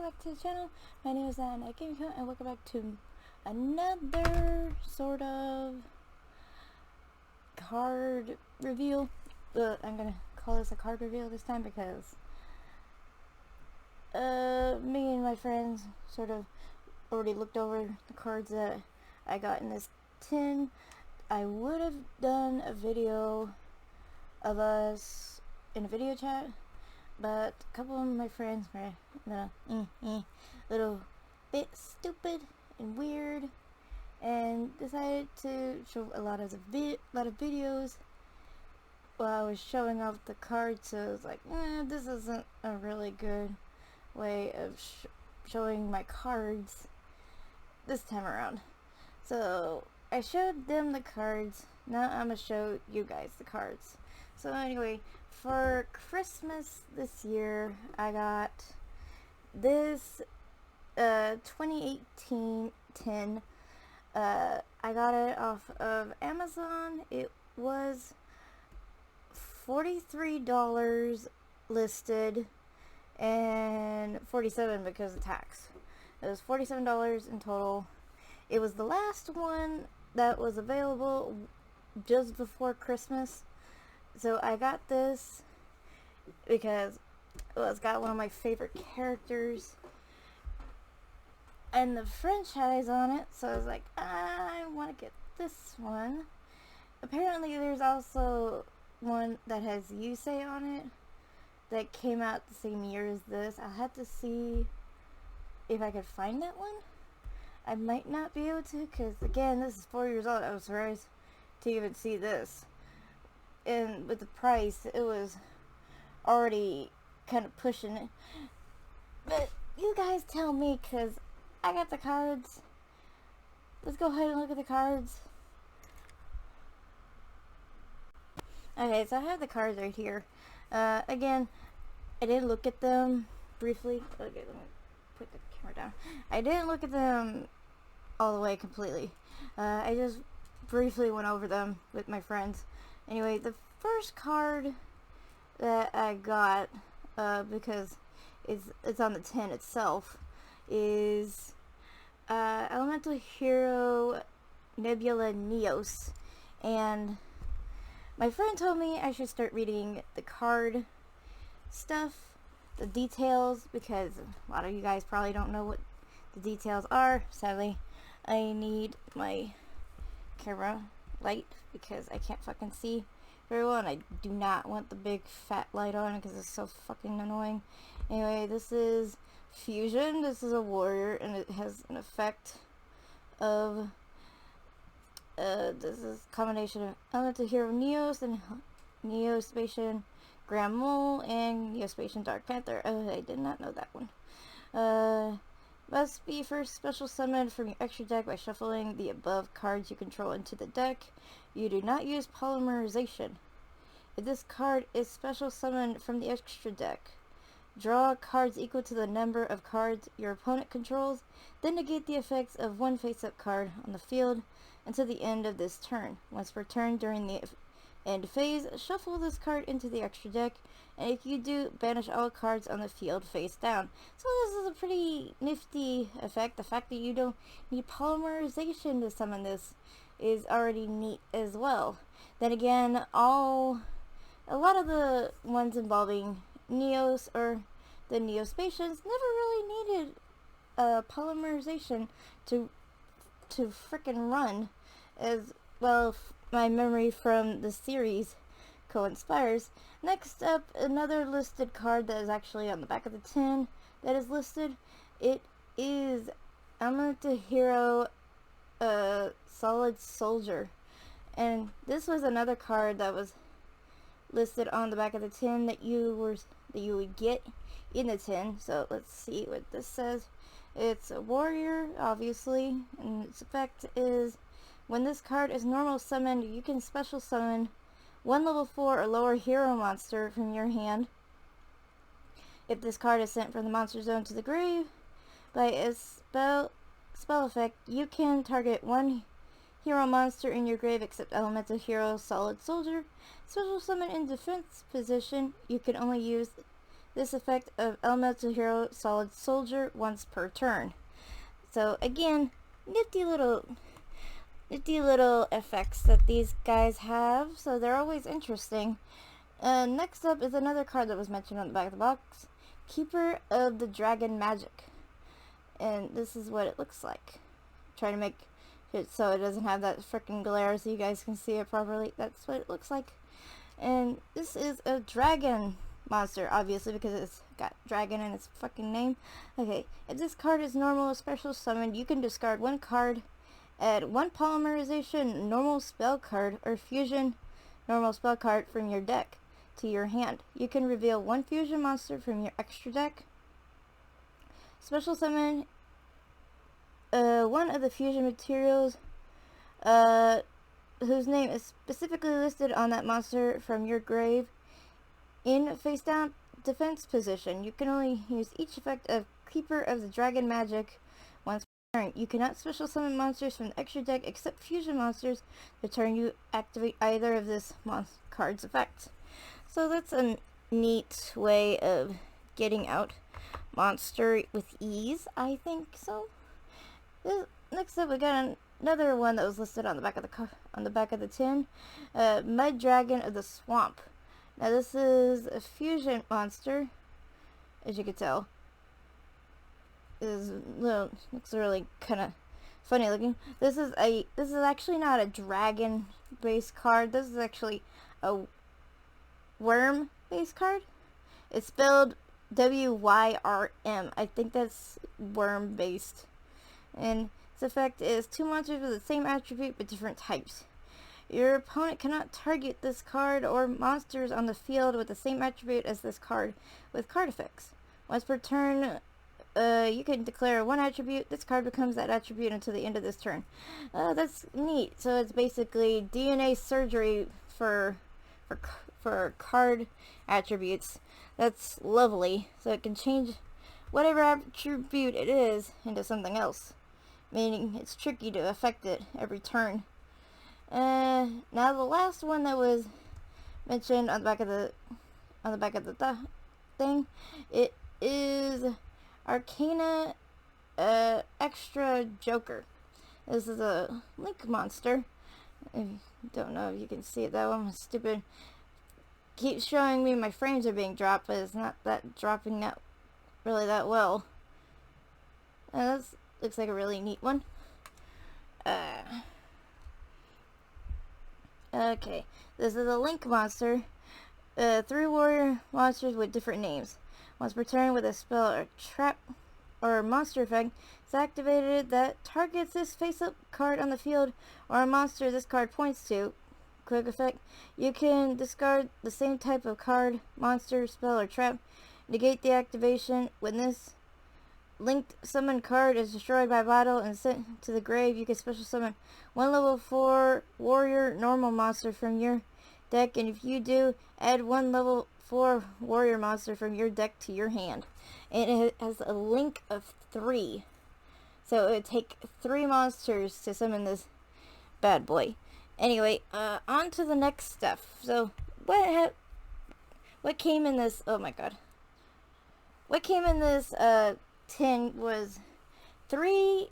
welcome back to the channel. My name is Yugioh, and welcome back to another sort of card reveal. I'm gonna call this a card reveal this time because me and my friends sort of already looked over the cards that I got in this tin. I would have done a video of us in a video chat, but a couple of my friends were little bit stupid and weird and decided to show a lot of videos while I was showing off the cards. So I was like, this isn't a really good way of showing my cards this time around. So I showed them the cards. Now I'm gonna show you guys the cards. So anyway, for Christmas this year, I got this 2018 tin. I got it off of Amazon. It was $43 listed and $47 because of tax. It was $47 in total. It was the last one that was available just before Christmas. So I got this because it's got one of my favorite characters and the franchise on it. So I was like, I want to get this one. Apparently there's also one that has Yugioh on it that came out the same year as this. I'll have to see if I could find that one. I might not be able to, because again, this is 4 years old. I was surprised to even see this. And with the price, it was already kind of pushing it. But you guys tell me, because I got the cards. Let's go ahead and look at the cards. Okay, so I have the cards right here. Again, I did look at them briefly. Okay, let me put the camera down. I didn't look at them all the way completely. I just briefly went over them with my friends. Anyway, the first card that I got, because it's on the tin itself, is Elemental Hero Nebula Neos. And my friend told me I should start reading the card stuff, the details, because a lot of you guys probably don't know what the details are. Sadly, I need my camera light because I can't fucking see very well, and I do not want the big fat light on because it's so fucking annoying. Anyway, this is Fusion. This is a warrior, and it has an effect of this is a combination of Elemental Hero Neos and Neospatian Grand Mole and Neospatian Dark Panther. Oh, I did not know that one. Must be first special summoned from your extra deck by shuffling the above cards you control into the deck. You do not use polymerization. If this card is special summoned from the extra deck, draw cards equal to the number of cards your opponent controls, then negate the effects of one face-up card on the field until the end of this turn. Once per turn during the end phase, shuffle this card into the extra deck, and if you do, banish all cards on the field face down. So this is a pretty nifty effect. The fact that you don't need polymerization to summon this is already neat as well. Then again, a lot of the ones involving Neos or the Neospatians never really needed polymerization to frickin' run, as well. My memory from the series co-inspires. Next up, another listed card that is actually on the back of the tin that is listed. It is Elemental Hero Solid Soldier, and this was another card that was listed on the back of the tin that you would get in the tin. So let's see what this says. It's a warrior, obviously, and its effect is when this card is normal summoned, you can special summon one level 4 or lower hero monster from your hand. If this card is sent from the monster zone to the grave by a spell effect, you can target one hero monster in your grave except Elemental Hero Solid Soldier. Special summon in defense position, you can only use this effect of elemental hero solid soldier once per turn. So again, nifty little effects that these guys have, so they're always interesting. Next up is another card that was mentioned on the back of the box, Keeper of the Dragon Magic. And this is what it looks like. Try to make it so it doesn't have that freaking glare so you guys can see it properly. That's what it looks like. And this is a dragon monster, obviously, because it's got dragon in its fucking name. Okay, if this card is normal or special summoned, you can discard one card, add one polymerization normal spell card or fusion normal spell card from your deck to your hand. You can reveal one fusion monster from your extra deck. Special summon one of the fusion materials whose name is specifically listed on that monster from your grave in face down defense position. You can only use each effect of Keeper of the Dragon Magic once per turn. You cannot special summon monsters from the extra deck except fusion monsters the turn you activate either of this card's effects. So that's a neat way of getting out monster with ease, I think so. Next up, we got another one that was listed on the back of the tin, Mud Dragon of the Swamp. Now this is a fusion monster, as you can tell. Looks really kind of funny looking. This is actually not a dragon based card. This is actually a worm based card. It's spelled WYRM. I think that's worm based. And its effect is two monsters with the same attribute but different types. Your opponent cannot target this card or monsters on the field with the same attribute as this card with card effects. Once per turn, you can declare one attribute. This card becomes that attribute until the end of this turn. That's neat. So it's basically DNA surgery for card attributes. That's lovely. So it can change whatever attribute it is into something else, meaning it's tricky to affect it every turn. Now the last one that was mentioned on the back of the thing, it is Arcana Extra Joker. This is a link monster. I don't know if you can see it that one. Stupid. Keeps showing me my frames are being dropped, but it's not that dropping that really that well. This looks like a really neat one. Okay, this is a link monster. 3 warrior monsters with different names. Once per turn with a spell or trap or monster effect is activated that targets this face-up card on the field or a monster this card points to. Quick effect. You can discard the same type of card, monster, spell, or trap. Negate the activation. When this linked summon card is destroyed by battle and sent to the grave, you can special summon one level 4 warrior normal monster from your deck, and if you do, add one level 4 warrior monster from your deck to your hand. And it has a link of 3. So it would take 3 monsters to summon this bad boy. Anyway, on to the next stuff. So what came in this, oh my god. What came in this tin was 3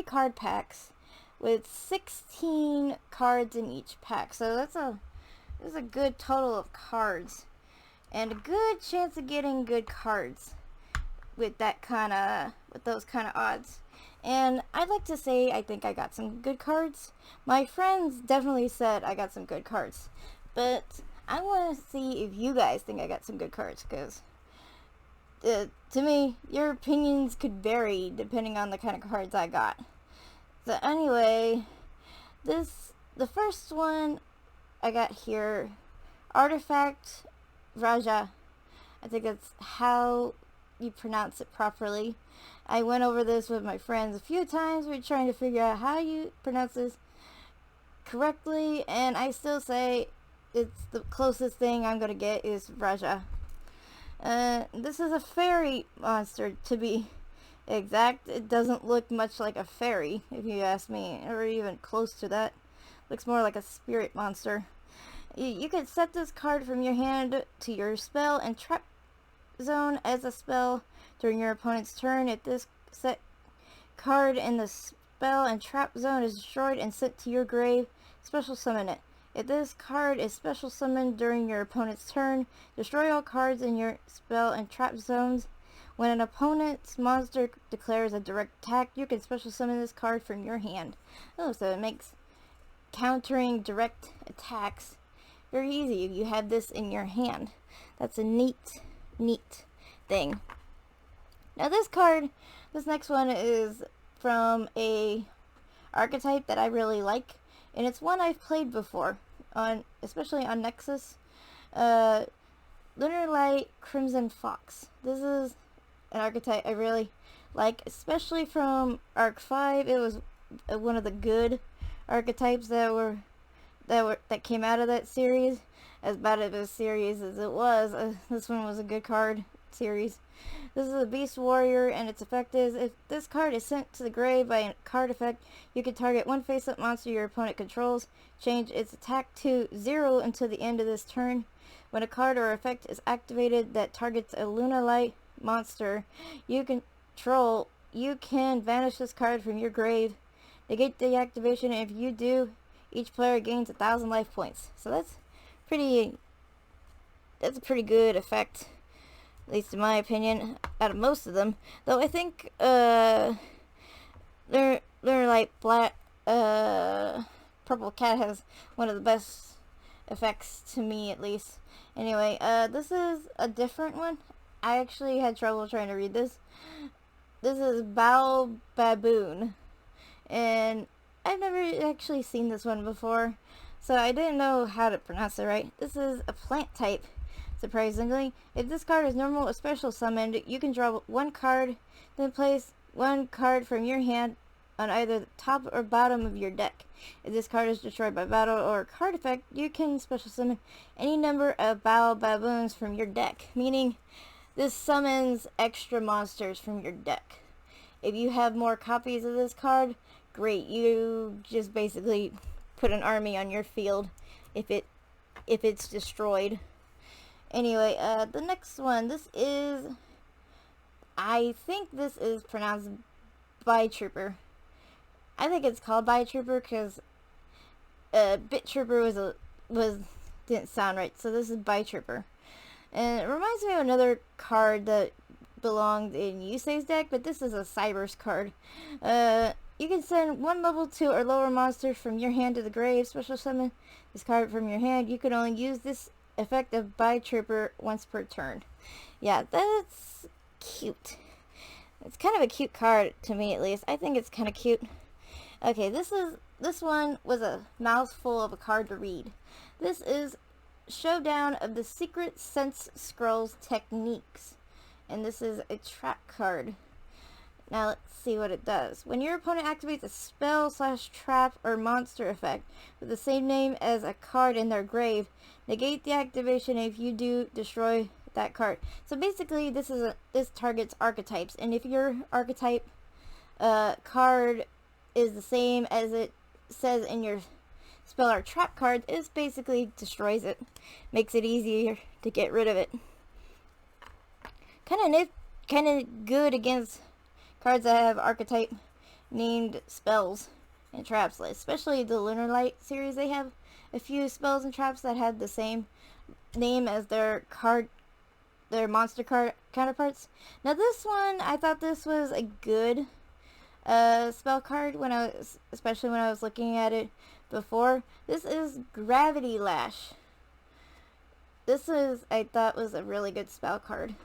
card packs with 16 cards in each pack. So that's a good total of cards and a good chance of getting good cards with those kind of odds. And I'd like to say I think I got some good cards. My friends definitely said I got some good cards, but I want to see if you guys think I got some good cards, because to me, your opinions could vary depending on the kind of cards I got. So anyway, the first one I got here, Artifact Raja. I think that's how you pronounce it properly. I went over this with my friends a few times. We were trying to figure out how you pronounce this correctly, and I still say it's the closest thing I'm gonna get is Raja. This is a fairy monster, to be exact. It doesn't look much like a fairy, if you ask me, or even close to that. Looks more like a spirit monster. You can set this card from your hand to your spell and trap zone as a spell during your opponent's turn. If this set card in the spell and trap zone is destroyed and sent to your grave, special summon it. If this card is special summoned during your opponent's turn, destroy all cards in your spell and trap zones. When an opponent's monster declares a direct attack, you can special summon this card from your hand. Oh, so it makes countering direct attacks very easy if you have this in your hand. That's a neat thing. Now this next one is from a archetype that I really like, and it's one I've played before, especially on Nexus. Lunar Light Crimson Fox. This is an archetype I really like, especially from Arc 5. It was one of the good archetypes that came out of that series. As bad of a series as it was, this one was a good card series. This is a Beast Warrior, and its effect is, if this card is sent to the grave by a card effect, you can target one face-up monster your opponent controls, change its attack to 0 until the end of this turn. When a card or effect is activated that targets a Luna Light monster you control, you can banish this card from your grave. Negate the activation, and if you do, each player gains 1,000 life points. So that's a pretty good effect, at least in my opinion, out of most of them. Though I think they're like Purple Cat has one of the best effects to me, at least. Anyway, this is a different one. I actually had trouble trying to read this. This is Bao Baboon, and I've never actually seen this one before, so I didn't know how to pronounce it right. This is a plant type, surprisingly. If this card is normal or special summoned, you can draw one card, then place one card from your hand on either the top or bottom of your deck. If this card is destroyed by battle or card effect, you can special summon any number of Bao Baboons from your deck, meaning this summons extra monsters from your deck. If you have more copies of this card, great. You just basically put an army on your field if it's destroyed. Anyway, the next one, I think this is pronounced Bytrooper. I think it's called Bytrooper because Bit Trooper didn't sound right, so this is Bytrooper. And it reminds me of another card that belonged in Yusei's deck, but this is a Cybers card. You can send one level 2 or lower monster from your hand to the grave, special summon this card from your hand. You can only use this effect of Bytrooper once per turn. Yeah, that's cute. It's kind of a cute card to me, at least. I think it's kind of cute. Okay, this one was a mouthful of a card to read. This is Showdown of the Secret Sense Scrolls Techniques, and this is a trap card. Now let's see what it does. When your opponent activates a spell / trap or monster effect with the same name as a card in their grave, negate the activation. If you do, destroy that card. So basically this targets archetypes, and if your archetype card is the same as it says in your spell or trap card, it basically destroys it. Makes it easier to get rid of it. Kind of good against cards that have archetype named spells and traps, especially the Lunar Light series. They have a few spells and traps that had the same name as their monster card counterparts. Now this one, I thought this was a good spell card especially when I was looking at it before. This is Gravity Lash. I thought was a really good spell card.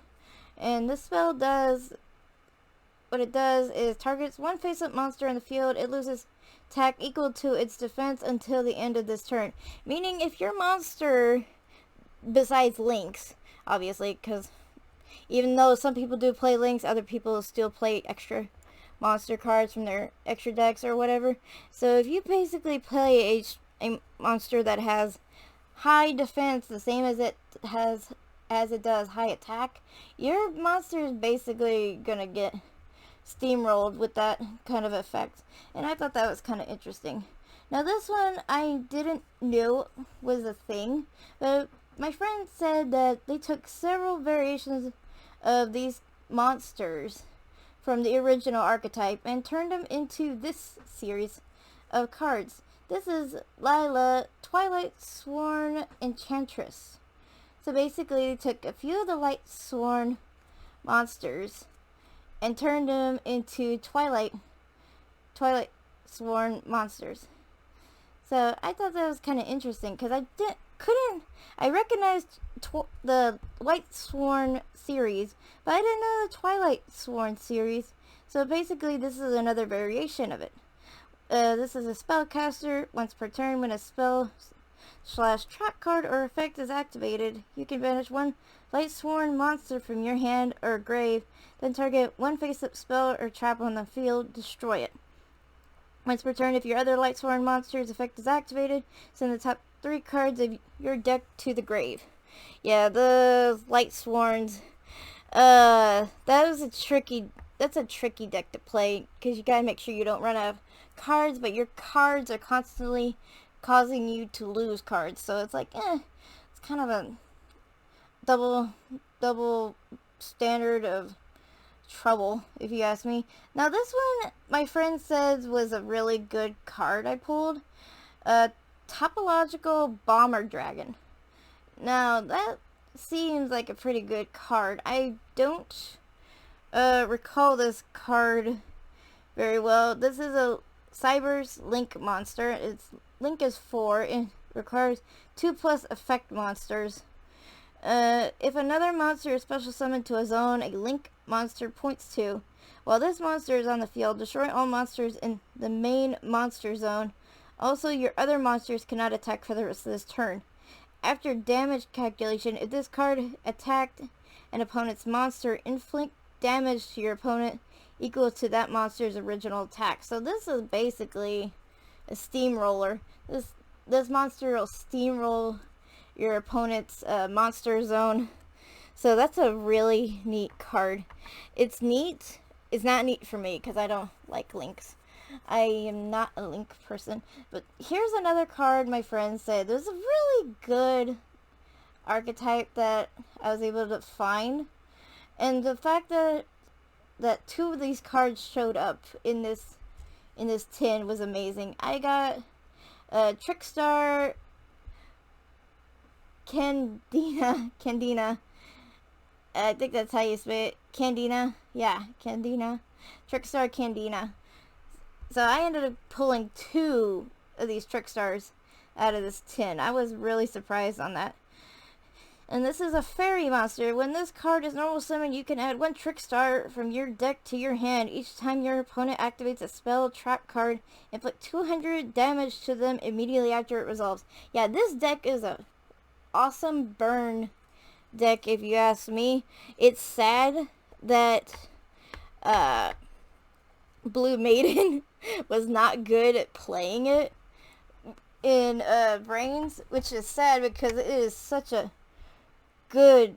And this spell what it does is targets one face-up monster in the field. It loses attack equal to its defense until the end of this turn. Meaning if your monster, besides Lynx, obviously, because even though some people do play Lynx, other people still play extra monster cards from their extra decks or whatever. So if you basically play a monster that has high defense, the same as it does high attack, your monster is basically gonna get steamrolled with that kind of effect. And I thought that was kind of interesting. Now this one I didn't know was a thing, but my friend said that they took several variations of these monsters from the original archetype and turned them into this series of cards. This is Lila, Twilight Sworn Enchantress. So basically, they took a few of the Light Sworn monsters and turned them into Twilight Sworn monsters. So I thought that was kind of interesting because I recognized the White Sworn series, but I didn't know the Twilight Sworn series. So basically, this is another variation of it. This is a spellcaster. Once per turn, when a spell / trap card or effect is activated, you can banish one Light Sworn monster from your hand or grave, then target one face-up spell or trap on the field, destroy it. Once per turn, if your other Light Sworn monster's effect is activated, send the top 3 cards of your deck to the grave. Yeah, the Light Sworns, that's a tricky deck to play, because you gotta make sure you don't run out of cards, but your cards are constantly causing you to lose cards, so it's like, it's kind of a double standard of trouble, if you ask me. Now this one, my friend says, was a really good card I pulled. Topological Bomber Dragon. Now that seems like a pretty good card. I don't recall this card very well. This is a Cyber's Link monster. Its Link is 4 and requires 2+ effect monsters. If another monster is special summoned to a zone, a Link monster points to. While this monster is on the field, destroy all monsters in the main monster zone. Also, your other monsters cannot attack for the rest of this turn. After damage calculation, if this card attacked an opponent's monster, inflict damage to your opponent equal to that monster's original attack. So this is basically a steamroller. This monster will steamroll your opponent's monster zone. So that's a really neat card. It's neat. It's not neat for me because I don't like links. I am not a Link person. But here's another card my friend said. There's a really good archetype that I was able to find. And the fact that 2 of these cards showed up in this tin was amazing. I got Trickstar Candina. I think that's how you say it. Candina. Yeah, Candina. Trickstar Candina. So I ended up pulling 2 of these Trickstars out of this tin. I was really surprised on that. And this is a fairy monster. When this card is normal summon, you can add 1 Trickstar from your deck to your hand. Each time your opponent activates a spell trap card, inflict 200 damage to them immediately after it resolves. Yeah, this deck is a awesome burn deck, if you ask me. It's sad that Blue Maiden was not good at playing it in Brains, which is sad because it is such a good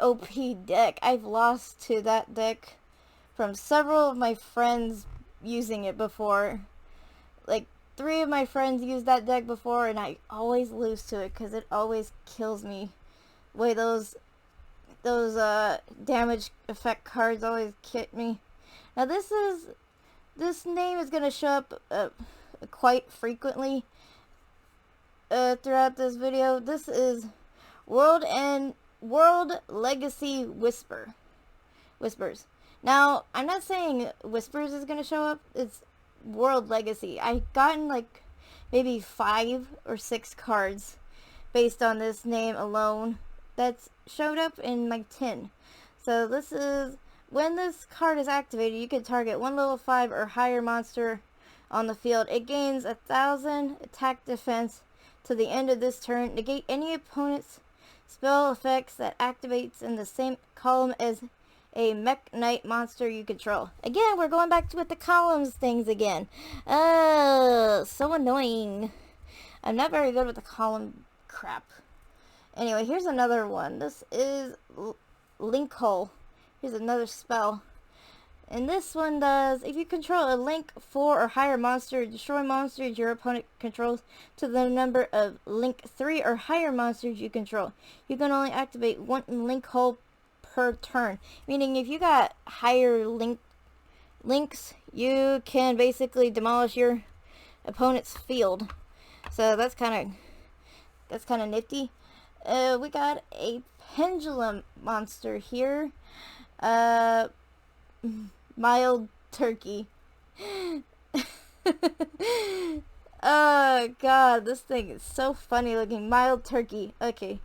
OP deck. I've lost to that deck from several of my friends using it before. Like 3 of my friends used that deck before, and I always lose to it because it always kills me. The way those damage effect cards always hit me. Now this name is gonna show up quite frequently throughout this video. This is World Legacy Whispers. Now, I'm not saying Whispers is gonna show up. It's World Legacy. I've gotten like maybe 5 or 6 cards based on this name alone that's showed up in my tin. So this is, when this card is activated, you can target 1 level 5 or higher monster on the field. It gains 1,000 attack defense to the end of this turn. Negate any opponent's spell effects that activates in the same column as a Mech Knight monster you control. Again, we're going back to with the columns things again. So annoying. I'm not very good with the column crap. Anyway, here's another one. This is Link Hole. Here's another spell. And this one does, if you control a Link 4 or higher monster, destroy monsters your opponent controls to the number of Link 3 or higher monsters you control. You can only activate 1 Link Hole per turn. Meaning if you got higher links, you can basically demolish your opponent's field. So that's kind of nifty. We got a pendulum monster here. Mild turkey. Oh god, this thing is so funny looking. Mild turkey. Okay.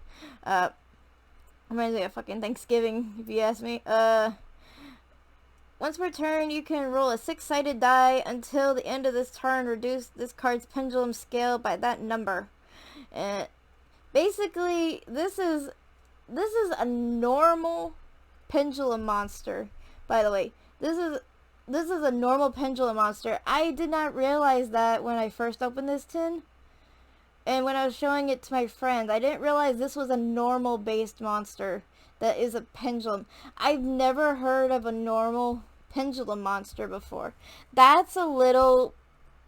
Reminds me of fucking Thanksgiving, if you ask me. Once per turn, you can roll a 6-sided die. Until the end of this turn, reduce this card's pendulum scale by that number. Basically, this is a normal pendulum monster. By the way, this is a normal pendulum monster. I did not realize that when I first opened this tin. And when I was showing it to my friends, I didn't realize this was a normal based monster that is a pendulum. I've never heard of a normal pendulum monster before. That's a little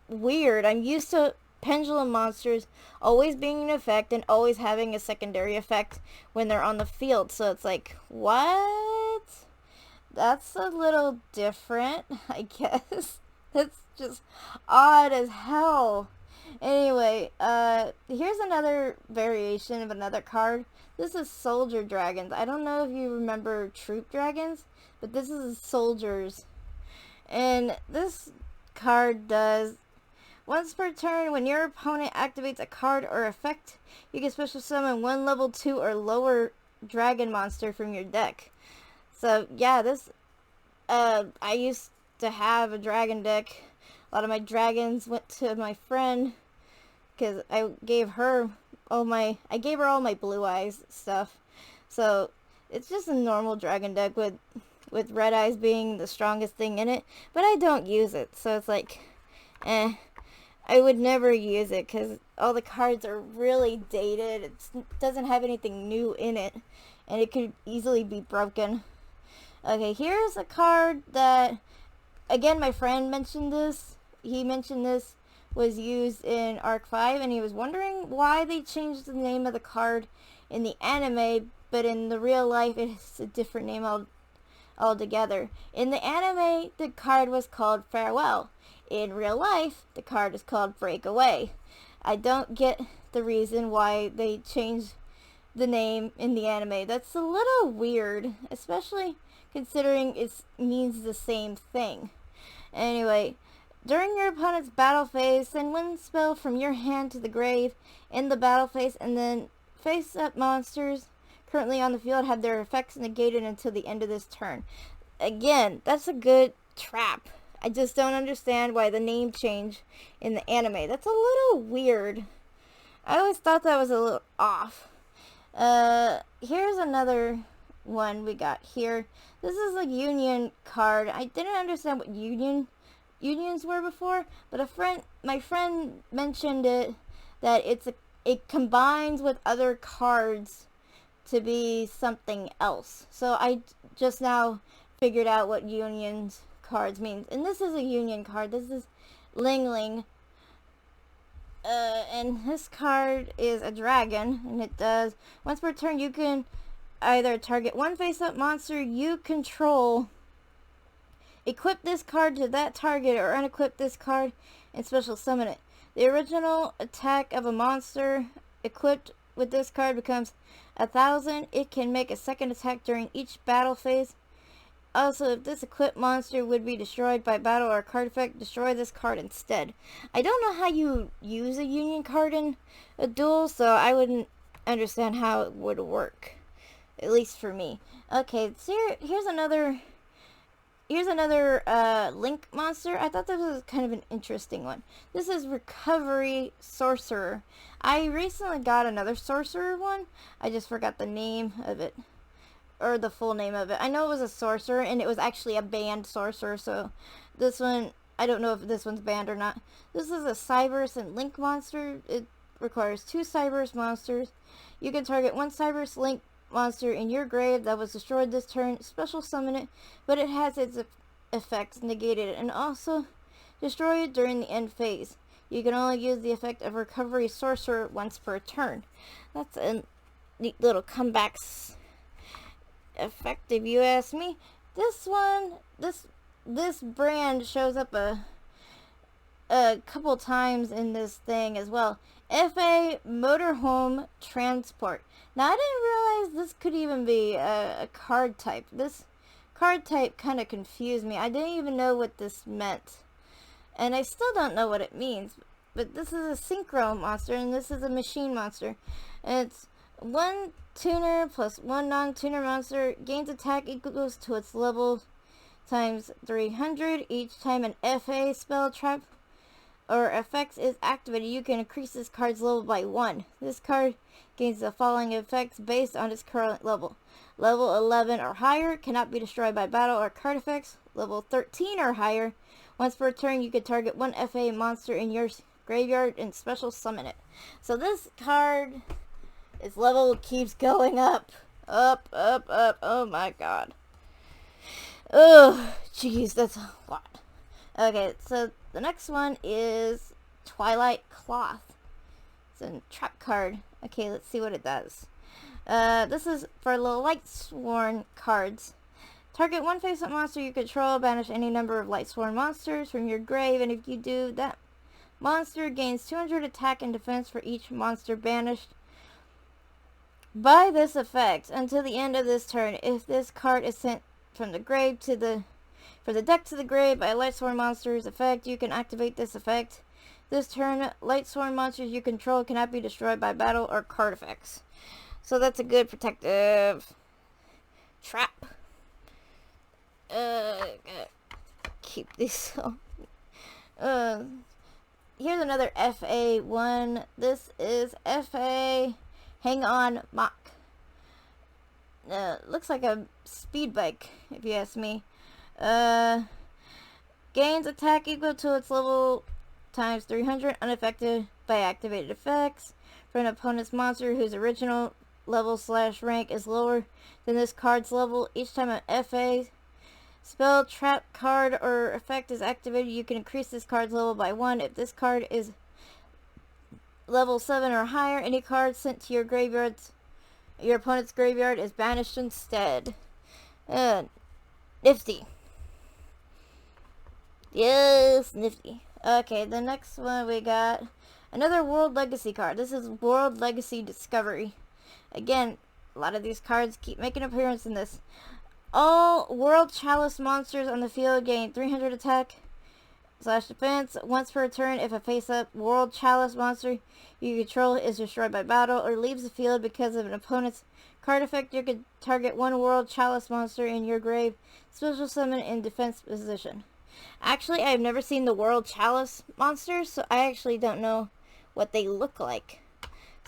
weird. I'm used to pendulum monsters always being in effect and always having a secondary effect when they're on the field. So it's like, what? That's a little different, I guess. That's just odd as hell. Anyway, here's another variation of another card. This is soldier dragons. I don't know if you remember troop dragons, but this is soldiers. And this card does, once per turn, when your opponent activates a card or effect, you can special summon one level 2 or lower dragon monster from your deck. So, yeah, this, I used to have a dragon deck. A lot of my dragons went to my friend, because I gave her all my blue eyes stuff. So, it's just a normal dragon deck with red eyes being the strongest thing in it. But I don't use it, so it's like, I would never use it, because all the cards are really dated. It doesn't have anything new in it, and it could easily be broken. Okay, here's a card that, again, my friend mentioned this. He mentioned this was used in Arc 5, and he was wondering why they changed the name of the card in the anime, but in the real life it's a different name altogether. In the anime, the card was called Farewell. In real life, the card is called Breakaway. I don't get the reason why they changed the name in the anime. That's a little weird, especially considering it means the same thing. Anyway, during your opponent's battle phase, send one spell from your hand to the grave in the battle phase, and then face-up monsters currently on the field have their effects negated until the end of this turn. Again, that's a good trap. I just don't understand why the name change in the anime. That's a little weird. I always thought that was a little off. Here's another one we got here. This is a union card. I didn't understand what unions were before, but my friend mentioned it, that it combines with other cards to be something else. So I just now figured out what unions cards means. And this is a union card. This is Ling Ling. And this card is a dragon, and it does, once per turn, you can either target one face-up monster you control, equip this card to that target, or unequip this card and special summon it. The original attack of a monster equipped with this card becomes 1,000. It can make a second attack during each battle phase. Also, if this equipped monster would be destroyed by battle or card effect, destroy this card instead. I don't know how you use a union card in a duel, so I wouldn't understand how it would work. At least for me. Okay, so here's another Link monster. I thought this was kind of an interesting one. This is Recovery Sorcerer. I recently got another Sorcerer one. I just forgot the name of it, or the full name of it. I know it was a sorcerer, and it was actually a banned sorcerer, so this one, I don't know if this one's banned or not. This is a Cyberse and Link monster. It requires 2 Cyberse monsters. You can target one Cyberse Link monster in your grave that was destroyed this turn, special summon it, but it has its effects negated, and also destroy it during the end phase. You can only use the effect of Recovery Sorcerer once per turn. That's a neat little comebacks. effective, you ask me. This one, this brand shows up a couple times in this thing as well. FA Motorhome Transport. Now, I didn't realize this could even be a card type. This card type kind of confused me. I didn't even know what this meant. And I still don't know what it means. But this is a synchro monster, and this is a machine monster. And it's one tuner plus one non-tuner monster. Gains attack equals to its level times 300. Each time an FA spell, trap, or effect is activated, you can increase this card's level by 1. This card gains the following effects based on its current level. Level 11 or higher, cannot be destroyed by battle or card effects. Level 13 or higher, once per turn you can target one FA monster in your graveyard and special summon it. So this card, its level keeps going up. Up, up, up. Oh my god. Oh, jeez, that's a lot. Okay, so the next one is Twilight Cloth. It's a trap card. Okay, let's see what it does. This is for the Lightsworn cards. Target one face-up monster you control, banish any number of Lightsworn monsters from your grave, and if you do, that monster gains 200 attack and defense for each monster banished by this effect until the end of this turn. If this card is sent from the grave to the deck to the grave by a Lightsworn monster's effect, you can activate this effect. This turn, Lightsworn monsters you control cannot be destroyed by battle or card effects. So that's a good protective trap. Keep these. Here's another FA one. This is FA Hang On Mock. Looks like a speed bike, if you ask me. Gains attack equal to its level times 300, unaffected by activated effects for an opponent's monster whose original level / rank is lower than this card's level. Each time an FA spell, trap, card, or effect is activated, you can increase this card's level by 1. If this card is level 7 or higher, any card sent to your opponent's graveyard is banished instead. Nifty. Yes, nifty. Okay, the next one we got another World Legacy card. This is World Legacy Discovery. Again, a lot of these cards keep making an appearance in this. All World Chalice monsters on the field gain 300 attack / defense once per turn. If a face-up World Chalice monster you control is destroyed by battle or leaves the field because of an opponent's card effect, you can target one World Chalice monster in your grave, special summon in defense position. Actually, I've never seen the World Chalice monsters, so I actually don't know what they look like.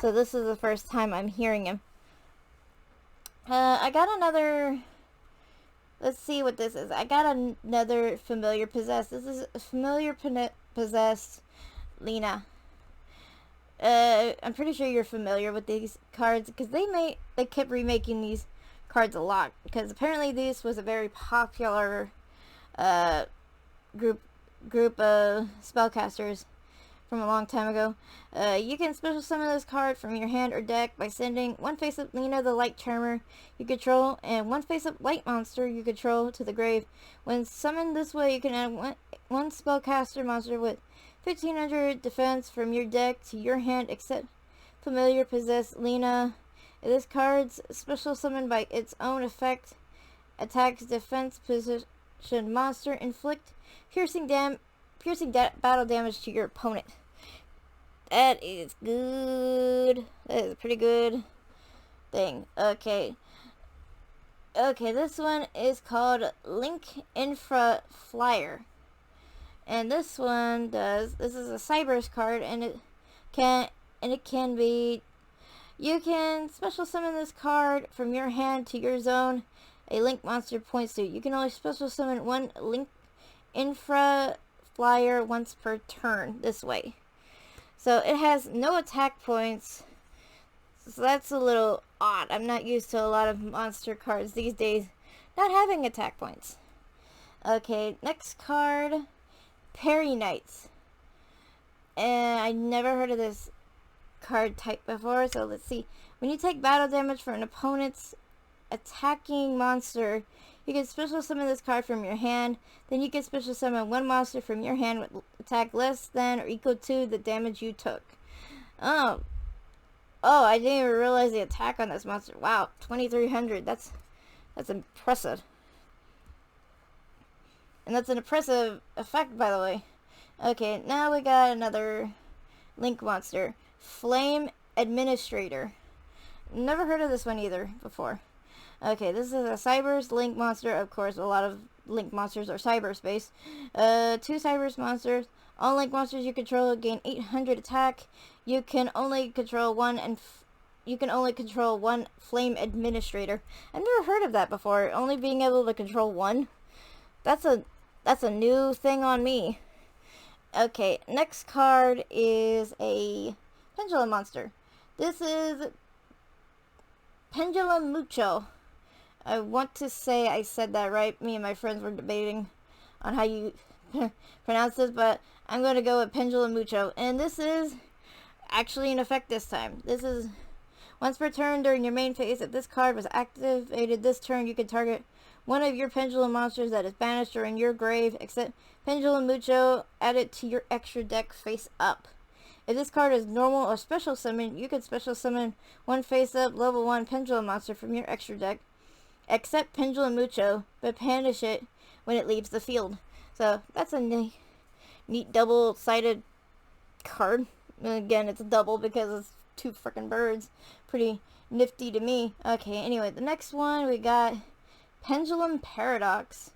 So this is the first time I'm hearing him. I got another... Let's see what this is. I got another Familiar Possessed. This is a Familiar Possessed Lena. I'm pretty sure you're familiar with these cards because they kept remaking these cards a lot, because apparently this was a very popular group of spellcasters from a long time ago. You can special summon this card from your hand or deck by sending one face-up Lena the Light Charmer you control and one face-up Light Monster you control to the grave. When summoned this way, you can add one spellcaster monster with 1500 defense from your deck to your hand except Familiar Possessed Lena. If this card's special summoned by its own effect, attacks defense position monster, inflict piercing battle damage to your opponent. That is good. That is a pretty good thing. Okay, this one is called Link Infra Flyer. And this one this is a Cybers card, and it can be, you can special summon this card from your hand to your zone a Link monster points to. You can only special summon one Link Infra Flyer once per turn this way. So it has no attack points, so that's a little odd. I'm not used to a lot of monster cards these days not having attack points. Okay, next card, Perry Knights. And I never heard of this card type before, so let's see. When you take battle damage for an opponent's attacking monster, you can special summon this card from your hand. Then you can special summon one monster from your hand with attack less than or equal to the damage you took. Oh, I didn't even realize the attack on this monster. Wow, 2300. That's impressive. And that's an impressive effect, by the way. Okay, now we got another Link monster. Flame Administrator. Never heard of this one either before. Okay, this is a Cyber's Link monster. Of course, a lot of Link monsters are cyberspace. 2 Cyber's monsters. All Link monsters you control gain 800 attack. You can only control one Flame Administrator. I've never heard of that before. Only being able to control one. That's a new thing on me. Okay, next card is a Pendulum monster. This is Pendulum Mucho. I want to say I said that right. Me and my friends were debating on how you pronounce this, but I'm going to go with Pendulum Mucho. And this is actually in effect this time. This is once per turn during your main phase. If this card was activated this turn, you can target one of your Pendulum monsters that is banished or in your grave, except Pendulum Mucho, add it to your extra deck face up. If this card is normal or special summon, you can special summon one face up level 1 Pendulum monster from your extra deck, except Pendulum Mucho, but banish it when it leaves the field. So that's a neat double-sided card. And again, it's a double because it's 2 freaking birds. Pretty nifty to me. Okay, anyway, the next one we got Pendulum Paradox.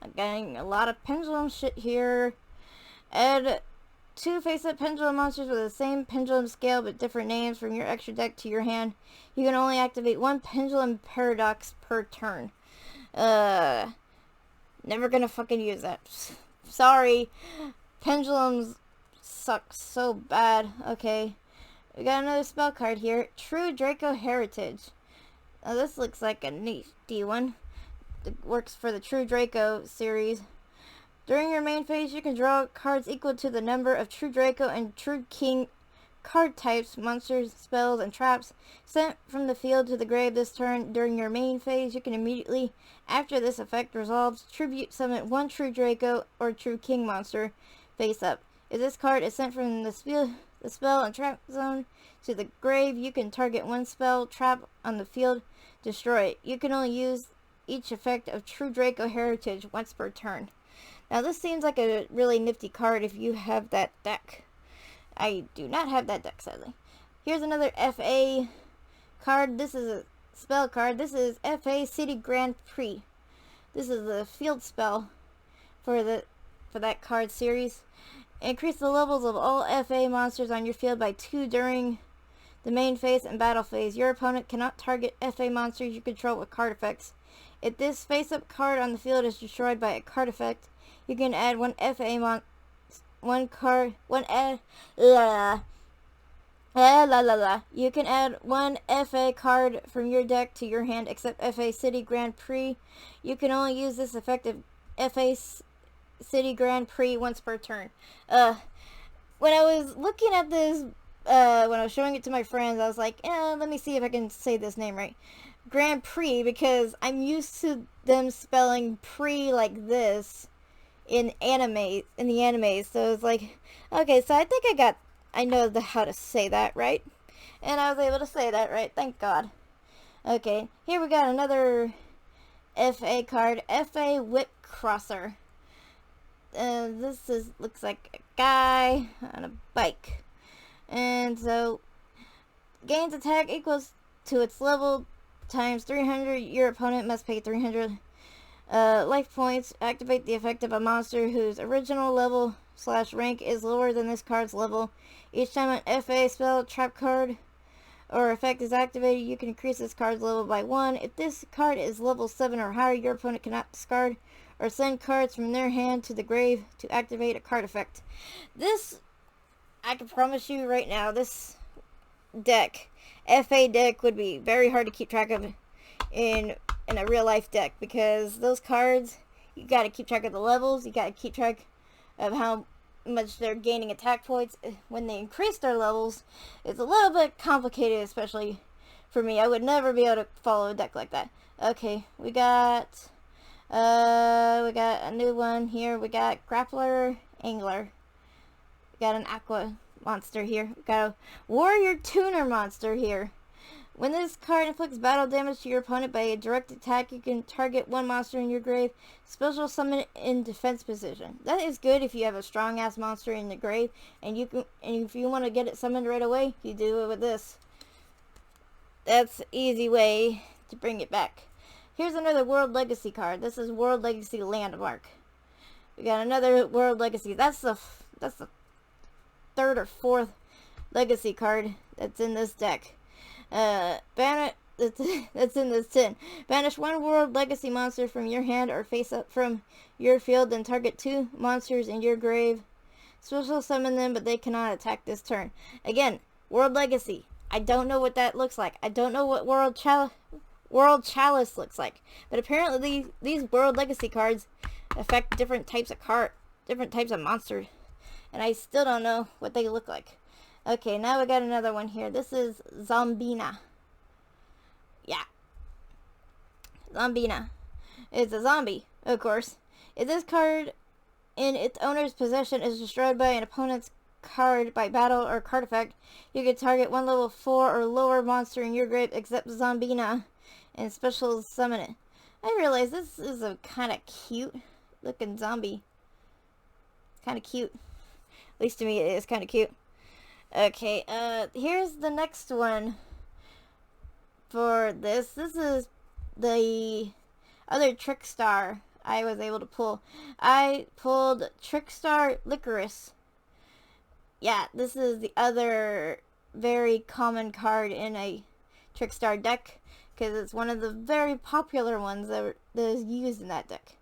Again, a lot of pendulum shit here. Add 2 face-up pendulum monsters with the same pendulum scale but different names from your extra deck to your hand. You can only activate 1 Pendulum Paradox per turn. Never gonna fucking use that. Sorry. Pendulums suck so bad. Okay. We got another spell card here. True Draco Heritage. Now this looks like a neat one. It works for the True Draco series. During your main phase, you can draw cards equal to the number of True Draco and True King card types, monsters, spells, and traps sent from the field to the grave this turn. During your main phase, you can immediately, after this effect resolves, tribute summon 1 True Draco or True King monster face up. If this card is sent from the spell and trap zone to the grave, you can target 1 spell trap on the field, destroy it. You can only use each effect of True Draco Heritage once per turn. Now this seems like a really nifty card if you have that deck. I do not have that deck, sadly. Here's another FA card. This is a spell card. This is FA City Grand Prix. This is the field spell for that card series. Increase the levels of all FA monsters on your field by 2 during the main phase and battle phase. Your opponent cannot target FA monsters you control with card effects. If this face-up card on the field is destroyed by a card effect, you can add 1 FA You can add 1 FA card from your deck to your hand, except FA City Grand Prix. You can only use this effective FA City Grand Prix once per turn. When I was looking at this, when I was showing it to my friends, I was like, let me see if I can say this name right. Grand Prix, because I'm used to them spelling pre like this in the anime, so it's like, okay, so I think I know how to say that right, and I was able to say that right, thank God. Okay, here we got another FA card, FA Whip Crosser. Looks like a guy on a bike, and so gains attack equals to its level times 300. Your opponent must pay 300 life points. Activate the effect of a monster whose original level / rank is lower than this card's level. Each time an FA spell, trap card, or effect is activated, you can increase this card's level by 1. If this card is level 7 or higher, your opponent cannot discard or send cards from their hand to the grave to activate a card effect. This, I can promise you right now, this deck, FA deck, would be very hard to keep track of in a real life deck, because those cards, you got to keep track of the levels, you got to keep track of how much they're gaining attack points when they increase their levels. It's a little bit complicated, especially for me. I would never be able to follow a deck like that. Okay, we got a new one here. We got Grappler, Angler. We got an Aqua monster here. We got a Warrior Tuner monster here. When this card inflicts battle damage to your opponent by a direct attack, you can target one monster in your grave, special summon it in defense position. That is good if you have a strong ass monster in the grave, and if you want to get it summoned right away, you do it with this. That's an easy way to bring it back. Here's another World Legacy card. This is World Legacy Landmark. We got another World Legacy. That's the third or fourth Legacy card that's in this deck. That's in this tin. Banish one World Legacy monster from your hand or face up from your field, then target two monsters in your grave. Special summon them, but they cannot attack this turn. Again, World Legacy. I don't know what that looks like. I don't know what World Chalice looks like. But apparently these World Legacy cards affect different types of monsters. And I still don't know what they look like. Okay, now we got another one here. This is Zombina. Yeah. Zombina. It's a zombie, of course. If this card in its owner's possession is destroyed by an opponent's card by battle or card effect, you can target one level 4 or lower monster in your grave except Zombina and special summon it. I realize this is a kind of cute looking zombie. Kind of cute. At least to me it is kind of cute. Okay, here's the next one for this. This is the other Trickstar I was able to pull. I pulled Trickstar Licorice. Yeah, this is the other very common card in a Trickstar deck, because it's one of the very popular ones that is used in that deck.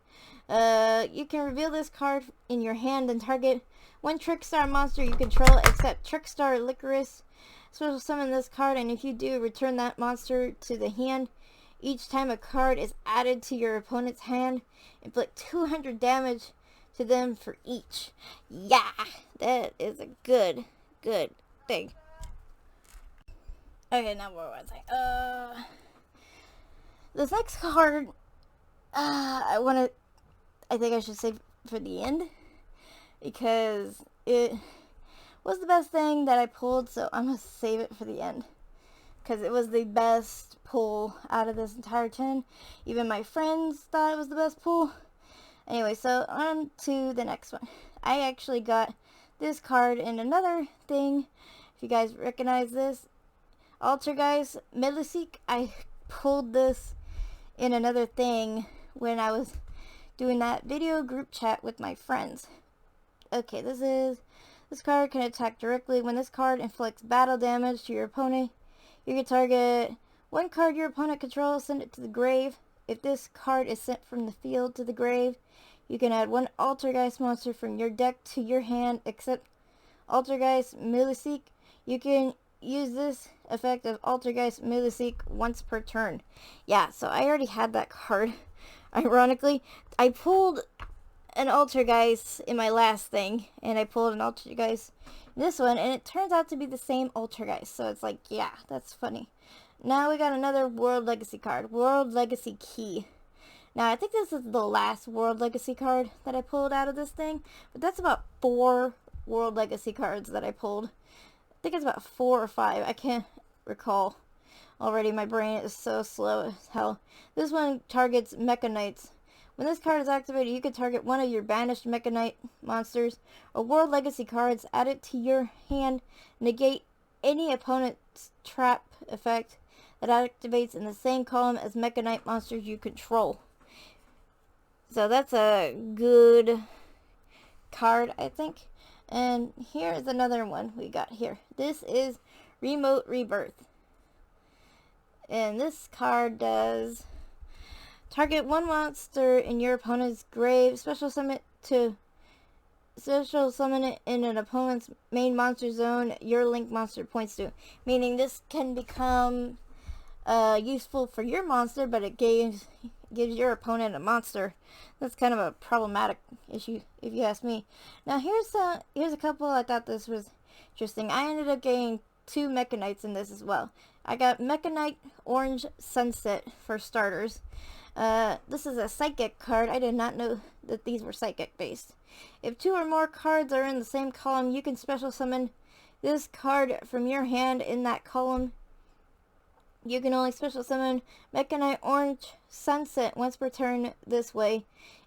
You can reveal this card in your hand and target one Trickstar monster you control except Trickstar Licorice. Special summon this card, and if you do, return that monster to the hand. Each time a card is added to your opponent's hand, inflict 200 damage to them for each. Yeah, that is a good thing. Okay, now where was I? This next card, I think I should save for the end, because it was the best thing that I pulled, so I'm going to save it for the end, because it was the best pull out of this entire tin. Even my friends thought it was the best pull. Anyway, so on to the next one. I actually got this card in another thing. If you guys recognize this, Altergeist Milliseek. I pulled this in another thing when I was doing that video group chat with my friends. Okay, this card can attack directly. When this card inflicts battle damage to your opponent, you can target one card your opponent controls, send it to the grave. If this card is sent from the field to the grave, you can add one Altergeist monster from your deck to your hand, except Altergeist Milliseek. You can use this effect of Altergeist Milliseek once per turn. Yeah, so I already had that card. Ironically, I pulled an Altergeist in my last thing, and I pulled an Altergeist in this one, and it turns out to be the same Altergeist. So it's like, yeah, that's funny. Now we got another World Legacy card, World Legacy Key. Now, I think this is the last World Legacy card that I pulled out of this thing, but that's about 4 World Legacy cards that I pulled. I think it's about 4 or 5. I can't recall. Already, my brain is so slow as hell. This one targets Mecha Knights. When this card is activated, you can target one of your banished Mecha Knight monsters or World Legacy cards, add it to your hand, negate any opponent's trap effect that activates in the same column as Mecha Knight monsters you control. So that's a good card, I think. And here is another one we got here. This is Remote Rebirth. And this card does target one monster in your opponent's grave, special summon it in an opponent's main monster zone your link monster points to. Meaning this can become useful for your monster, but it gives your opponent a monster. That's kind of a problematic issue, if you ask me. Now here's a couple. I thought this was interesting. I ended up getting 2 Mechanites in this as well. I got Mechanite Orange Sunset for starters. This is a Psychic card. I did not know that these were Psychic based. If 2 or more cards are in the same column, you can special summon this card from your hand in that column. You can only special summon Mechanite Orange Sunset once per turn this way.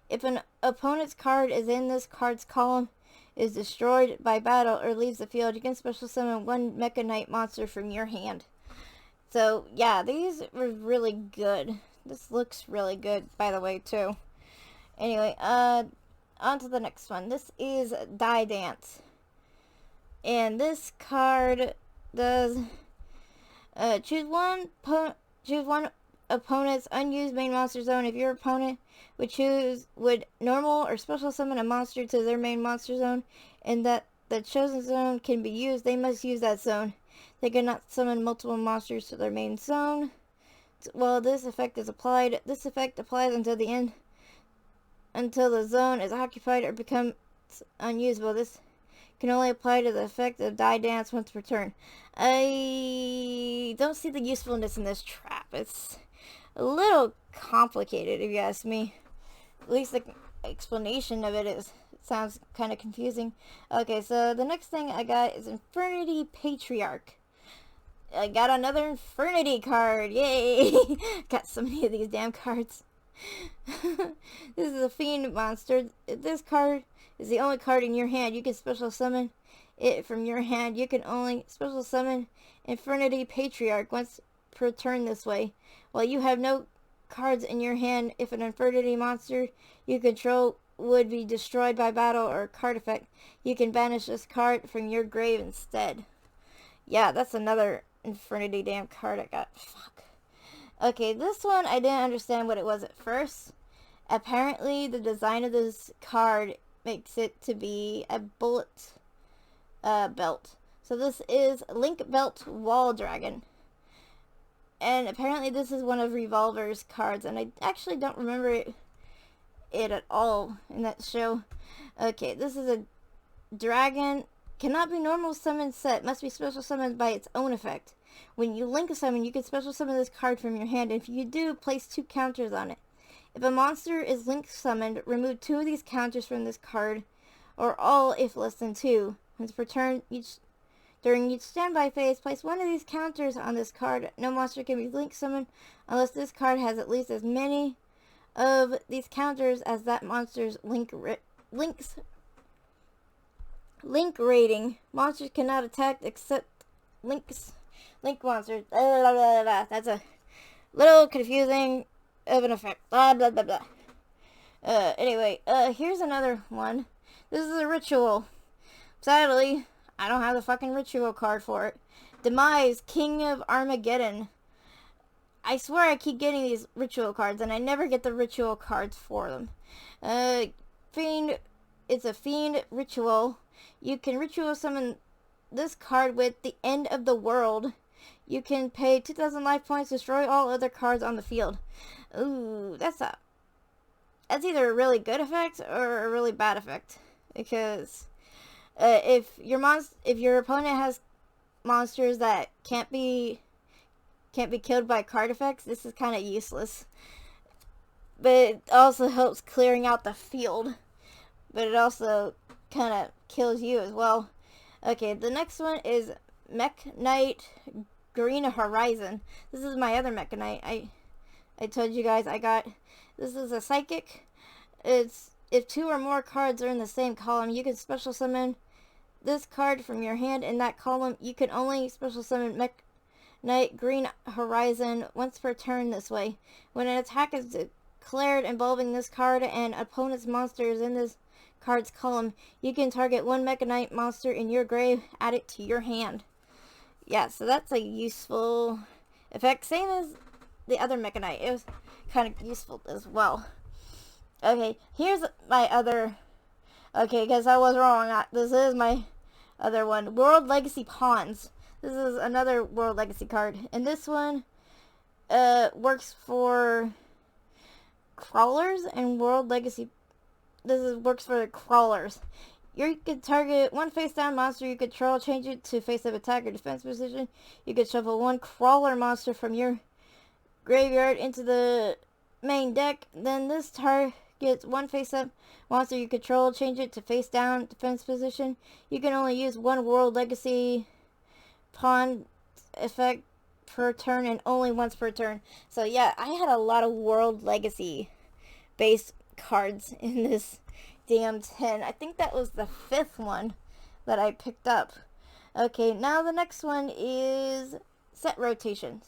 If an opponent's card is in this card's column, is destroyed by battle, or leaves the field, you can special summon 1 Mechanite monster from your hand. So, yeah, these were really good. This looks really good, by the way, too. Anyway, on to the next one. This is Die Dance. And this card does choose one opponent's unused main monster zone. If your opponent would normal or special summon a monster to their main monster zone, and that the chosen zone can be used, they must use that zone. They cannot summon multiple monsters to their main zone while this effect is applied. This effect applies until the zone is occupied or becomes unusable. This can only apply to the effect of Die Dance once per turn. I don't see the usefulness in this trap. It's a little complicated, if you ask me. At least the explanation of it sounds kind of confusing. Okay, so the next thing I got is Infernity Patriarch. I got another Infernity card. Yay! Got so many of these damn cards. This is a Fiend monster. If this card is the only card in your hand, you can special summon it from your hand. You can only special summon Infernity Patriarch once per turn this way. While you have no cards in your hand, if an Infernity monster you control would be destroyed by battle or card effect, you can banish this card from your grave instead. Yeah, that's another Infernity damn card I got. Fuck. Okay, this one I didn't understand what it was at first. Apparently the design of this card makes it to be a bullet belt. So this is Link Belt Wall Dragon. And apparently this is one of Revolver's cards, and I actually don't remember it at all in that show. Okay, this is a dragon. Cannot be normal summon set. Must be special summoned by its own effect. When you link a summon, you can special summon this card from your hand. If you do, place 2 counters on it. If a monster is link summoned, remove 2 of these counters from this card, or all if less than 2. Once per turn, during each standby phase, place 1 of these counters on this card. No monster can be link summoned unless this card has at least as many of these counters as that monster's link rating. Monsters cannot attack except link monsters. Blah, blah, blah, blah. That's a little confusing of an effect. Blah, blah, blah, blah. Anyway, here's another one. This is a ritual. Sadly, I don't have the fucking ritual card for it. Demise, King of Armageddon. I swear I keep getting these ritual cards, and I never get the ritual cards for them. Fiend. It's a Fiend ritual. You can ritual summon this card with the End of the World. You can pay 2,000 life points, destroy all other cards on the field. Ooh, that's either a really good effect or a really bad effect. Because if your opponent has monsters that can't be killed by card effects, this is kind of useless. But it also helps clearing out the field. But it also kind of kills you as well. Okay, the next one is Mech Knight Green Horizon. This is my other Mech Knight. I told you guys I got. This is a Psychic. It's if 2 or more cards are in the same column, you can special summon this card from your hand in that column. You can only special summon Mech Knight Green Horizon once per turn this way. When an attack is declared involving this card and opponent's monster is in this card's column, you can target 1 Mech Knight monster in your grave, add it to your hand. Yeah, so that's a useful effect. Same as the other Mech Knight. It was kind of useful as well. Okay, here's my other. Okay, because I was wrong. This is my other one. World Legacy Pawns. This is another World Legacy card. And this one works for crawlers and World Legacy. Works for crawlers. You could target one face-down monster you control, change it to face-up attack or defense position. You could shuffle one crawler monster from your graveyard into the main deck. Then this targets one face-up monster you control, change it to face-down defense position. You can only use one World Legacy pawn effect per turn and only once per turn. So yeah, I had a lot of World Legacy based cards in this damn 10. I think that was the 5th one that I picked up. Okay, now the next one is set rotations.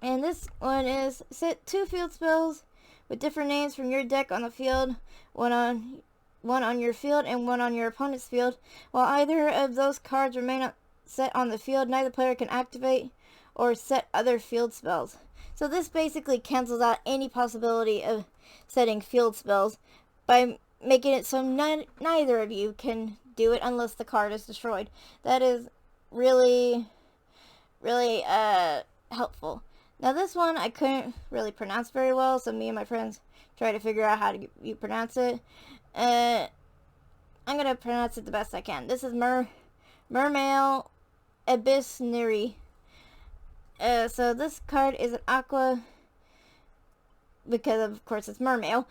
And this one is set 2 field spells with different names from your deck on the field, one on your field and one on your opponent's field. While either of those cards remain set on the field, neither player can activate or set other field spells. So this basically cancels out any possibility of setting field spells by making it so neither of you can do it unless the card is destroyed. That is really, really helpful. Now this one I couldn't really pronounce very well, so me and my friends tried to figure out how to you pronounce it. I'm gonna pronounce it the best I can. This is Mermail Abyssniri. So this card is an aqua, because of course it's Mermail.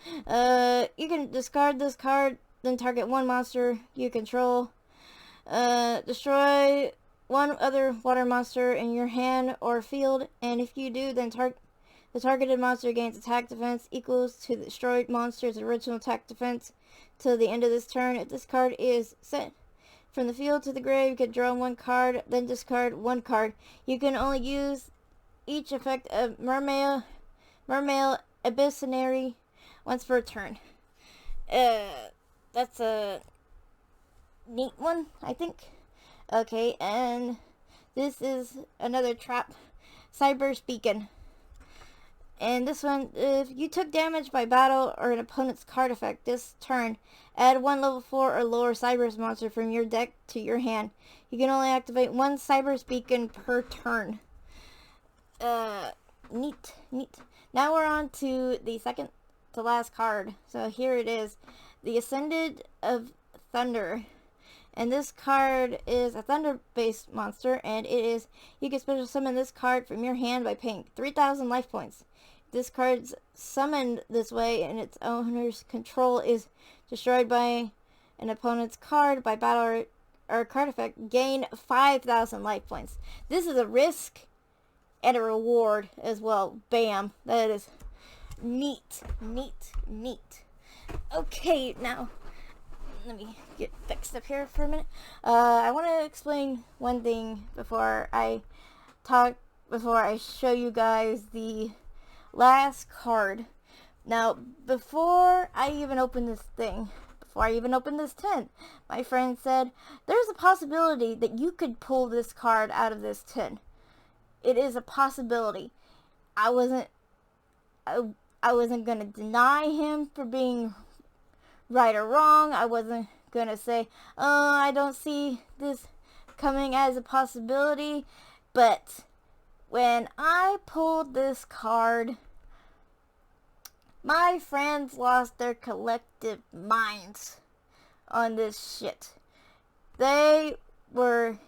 You can discard this card, then target one monster you control. Destroy one other water monster in your hand or field, and if you do, then the targeted monster gains attack defense equals to the destroyed monster's original attack defense till the end of this turn. If this card is set from the field to the grave, you can draw one card, then discard one card. You can only use each effect of Mermail Abyssniri once per turn. That's a neat one, I think. Okay, and this is another trap, Cyber's Beacon. And this one, if you took damage by battle or an opponent's card effect this turn, add one level 4 or lower Cyber's monster from your deck to your hand. You can only activate one Cyber's Beacon per turn. Neat. Now we're on to the second to last card. So here it is, the Ascended of Thunder. And this card is a thunder-based monster, and it is, you can special summon this card from your hand by paying 3,000 life points. This card's summoned this way and its owner's control is destroyed by an opponent's card by battle or card effect, gain 5,000 life points. This is a risk and a reward as well. Bam. That is neat. Okay, now let me get fixed up here for a minute. I want to explain one thing before I show you guys the last card. Now, before I even open this 10, my friend said, there's a possibility that you could pull this card out of this 10. It is a possibility. I wasn't going to deny him for being right or wrong. I wasn't going to say, I don't see this coming as a possibility. But when I pulled this card, my friends lost their collective minds on this shit. They were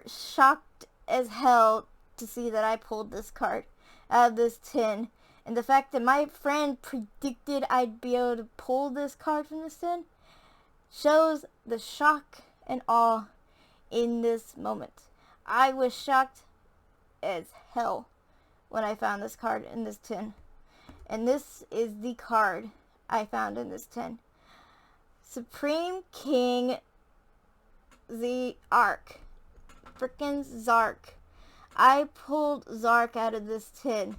shocked as hell to see that I pulled this card out of this 10. And the fact that my friend predicted I'd be able to pull this card from this 10 shows the shock and awe in this moment. I was shocked as hell when I found this card in this 10. And this is the card I found in this 10. Supreme King Zark. Frickin' Zark. I pulled Zark out of this 10.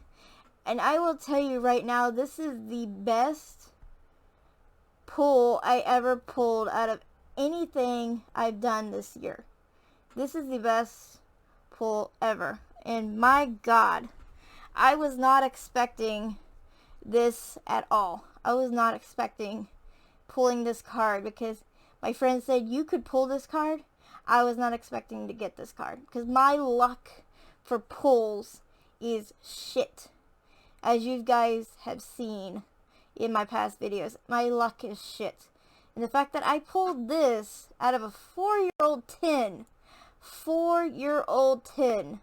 And I will tell you right now, this is the best pull I ever pulled out of anything I've done this year. This is the best pull ever. And my God, I was not expecting this at all. I was not expecting pulling this card because my friend said you could pull this card. I was not expecting to get this card because my luck for pulls is shit, as you guys have seen in my past videos. My luck is shit. And the fact that I pulled this out of a 4-year-old tin, 4-year-old tin,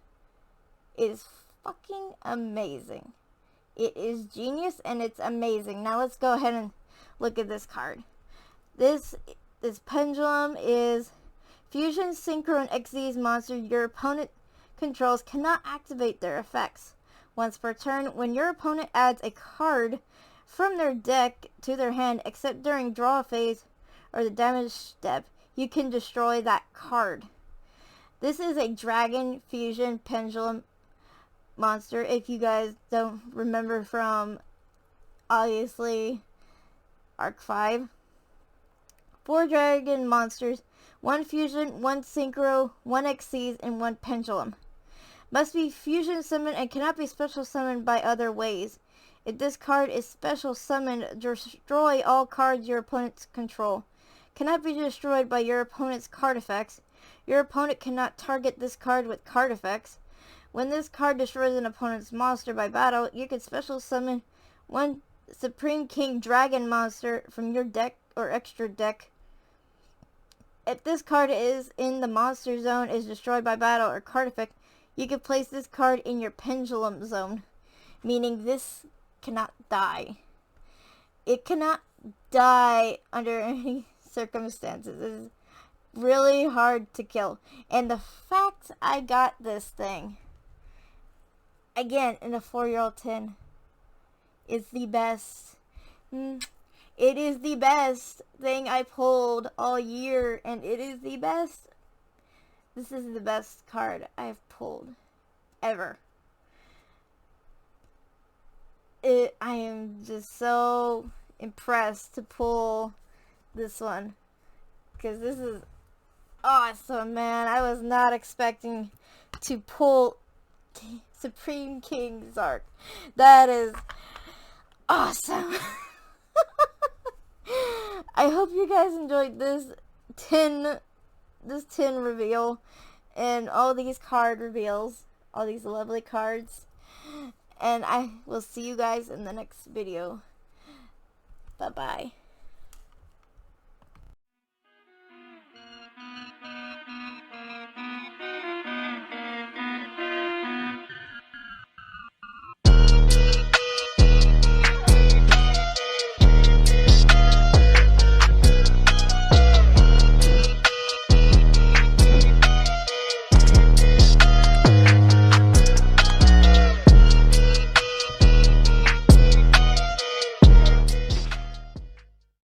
is fucking amazing. It is genius and it's amazing. Now let's go ahead and look at this card. This pendulum is Fusion Synchro and Xyz monster your opponent controls cannot activate their effects. Once per turn, when your opponent adds a card from their deck to their hand, except during draw phase or the damage step, you can destroy that card. This is a Dragon Fusion Pendulum monster, if you guys don't remember from, obviously, Arc 5. 4 dragon monsters, 1 fusion, 1 synchro, 1 Xyz, and 1 pendulum. Must be fusion summoned and cannot be special summoned by other ways. If this card is special summoned, destroy all cards your opponents control. Cannot be destroyed by your opponent's card effects. Your opponent cannot target this card with card effects. When this card destroys an opponent's monster by battle, you can special summon 1 Supreme King Dragon monster from your deck or extra deck. If this card is in the monster zone, is destroyed by battle or card effect, you can place this card in your pendulum zone, meaning this cannot die. It cannot die under any circumstances. It is really hard to kill. And the fact I got this thing, again, in a 4-year-old tin, is the best. It is the best thing I pulled all year, and it is the best. This is the best card I've pulled ever. I am just so impressed to pull this one, because this is awesome, man. I was not expecting to pull Supreme King Zark. That is awesome. I hope you guys enjoyed this tin reveal and all these card reveals, all these lovely cards, and I will see you guys in the next video. Bye bye.